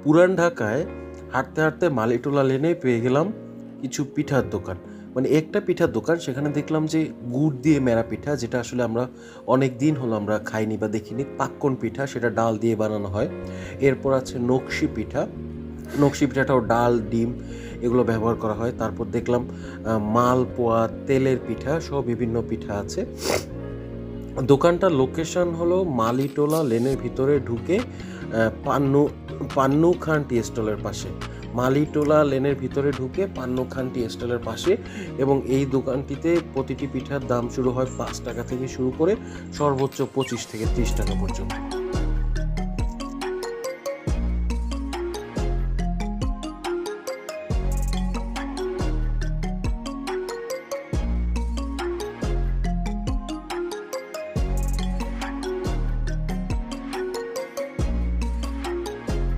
পুরান ঢাকায় হাঁটতে হাঁটতে মালিটোলা লেনে পেয়ে গেলাম কিছু পিঠার দোকান, মানে একটা পিঠার দোকান। সেখানে দেখলাম যে গুড় দিয়ে মেরা পিঠা, যেটা আসলে আমরা অনেক দিন হলো আমরা খাইনি বা দেখিনি। পাক্কন পিঠা, সেটা ডাল দিয়ে বানানো হয়। এরপর আছে নকশি পিঠা, নকশি পিঠাটাও ডাল ডিম এগুলো ব্যবহার করা হয়। তারপর দেখলাম মালপোয়া, তেলের পিঠা সহ বিভিন্ন পিঠা আছে। দোকানটার লোকেশন হলো মালিটোলা লেনের ভিতরে ঢুকে পান্নু খান টি স্টলের পাশে। মালিটোলা লেনের ভিতরে ঢুকে পান্নু খান টি স্টলের পাশে। এবং এই দোকানটিতে প্রতিটি পিঠার দাম শুরু হয় 5 টাকা থেকে শুরু করে সর্বোচ্চ 25 থেকে 30 টাকা পর্যন্ত।